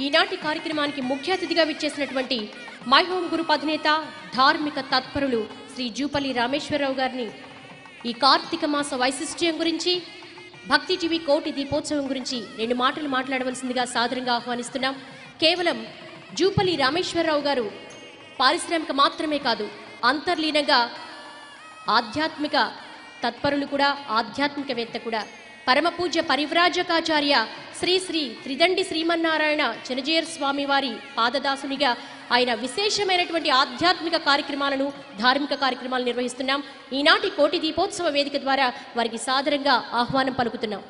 ఈనాటి కార్యక్రమానికి ముఖ్య అతిథిగా విచ్చేసినటువంటి మై హోమ్ గ్రూప్ అధినేత ధార్మిక తత్పరులు శ్రీ జూపల్లి రామేశ్వరరావు గారిని ఈ కార్తీక మాస వైశిష్ట్యం గురించి, భక్తి టీవీ కోటి దీపోత్సవం గురించి 2 మాటలు మాట్లాడవలసిందిగా సాదరంగా ఆహ్వానిస్తున్నాం. కేవలం జూపల్లి రామేశ్వరరావు గారు పారిశ్రామిక మాత్రమే కాదు, అంతర్లీనంగా ఆధ్యాత్మిక తత్పరులు కూడా, ఆధ్యాత్మికవేత్త కూడా. పరమ పూజ్య పరివ్రాజకాచార్య శ్రీ శ్రీ త్రిదండి శ్రీమన్నారాయణ చెనజేర్ స్వామి వారి పాదదాసునిగా ఆయన విశేషమైనటువంటి ఆధ్యాత్మిక కార్యక్రమాలను, ధార్మిక కార్యక్రమాలు నిర్వహిస్తున్నాం. ఈనాటి కోటి దీపోత్సవ వేదిక ద్వారా వారికి సాదరంగా ఆహ్వానం పలుకుతున్నాం.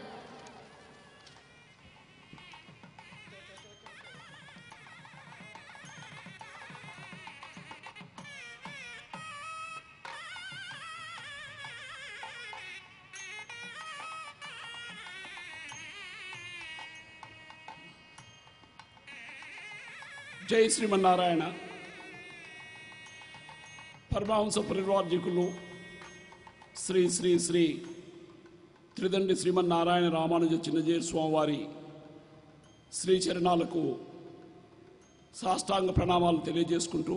జై శ్రీమన్నారాయణ. పరమహంస పరివ్రాజకులు శ్రీ శ్రీ శ్రీ త్రిదండి శ్రీమన్నారాయణ రామానుజ చిన్నజేరు స్వామివారి శ్రీచరణాలకు సాష్టాంగ ప్రణామాలు తెలియజేసుకుంటూ,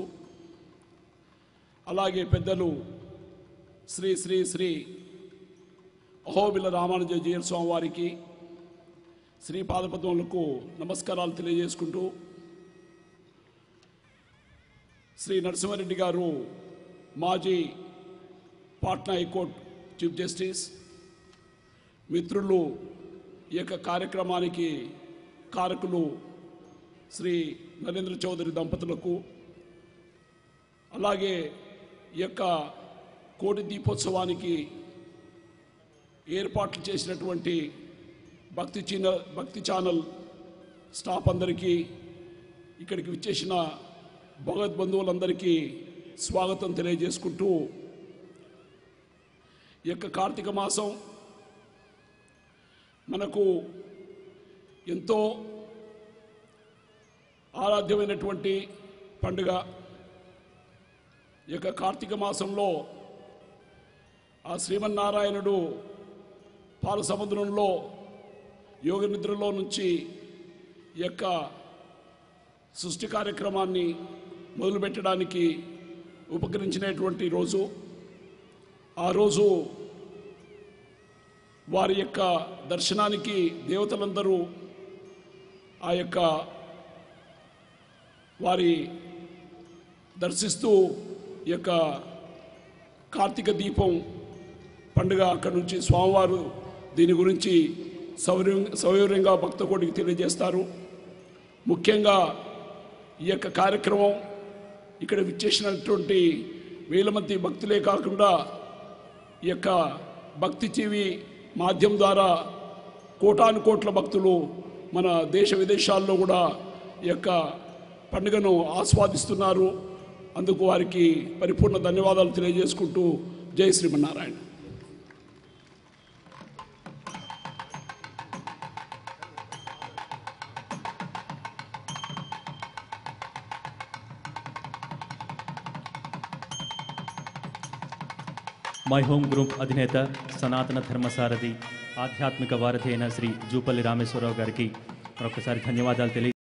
అలాగే పెద్దలు శ్రీ శ్రీ శ్రీ అహోబిల రామానుజ జీయర్ స్వామివారికి శ్రీపాదపద్మములకు నమస్కారాలు తెలియజేసుకుంటూ, శ్రీ నరసింహారెడ్డి గారు మాజీ పాట్నా హైకోర్టు చీఫ్ జస్టిస్, మిత్రులు, ఈ యొక్క కార్యక్రమానికి కారకులు శ్రీ నరేంద్ర చౌదరి దంపతులకు, అలాగే ఈ యొక్క కోటి దీపోత్సవానికి ఏర్పాట్లు చేసినటువంటి భక్తి ఛానల్ స్టాఫ్ అందరికీ, ఇక్కడికి విచ్చేసిన భగవద్బంధువులందరికీ స్వాగతం తెలియజేసుకుంటూ, ఈ యొక్క కార్తీక మాసం మనకు ఎంతో ఆరాధ్యమైనటువంటి పండుగ. ఈ యొక్క కార్తీక మాసంలో ఆ శ్రీమన్నారాయణుడు పాల సముద్రంలో యోగ నిద్రలో నుంచి ఈ యొక్క సృష్టి కార్యక్రమాన్ని మొదలుపెట్టడానికి ఉపకరించినటువంటి రోజు. ఆ రోజు వారి యొక్క దర్శనానికి దేవతలందరూ ఆ యొక్క వారి దర్శిస్తూ ఈ యొక్క కార్తీక దీపం పండుగ అక్కడి నుంచి స్వామివారు దీని గురించి సౌకర్యంగా భక్తకోటికి తెలియజేస్తారు. ముఖ్యంగా ఈ యొక్క కార్యక్రమం ఇక్కడ విచ్చేసినటువంటి వేల మంది భక్తులే కాకుండా ఈ యొక్క భక్తి టీవీ మాధ్యమం ద్వారా కోటాను కోట్ల భక్తులు మన దేశ విదేశాల్లో కూడా ఈ యొక్క పండుగను ఆస్వాదిస్తున్నారు. అందుకు వారికి పరిపూర్ణ ధన్యవాదాలు తెలియజేసుకుంటూ, జై శ్రీమన్నారాయణ. మై హోమ్ గ్రూప్ అధినేత, సనాతన ధర్మసారథి, ఆధ్యాత్మిక వారధి అయిన శ్రీ జూపల్లి రామేశ్వరరావు గారికి మరొకసారి ధన్యవాదాలు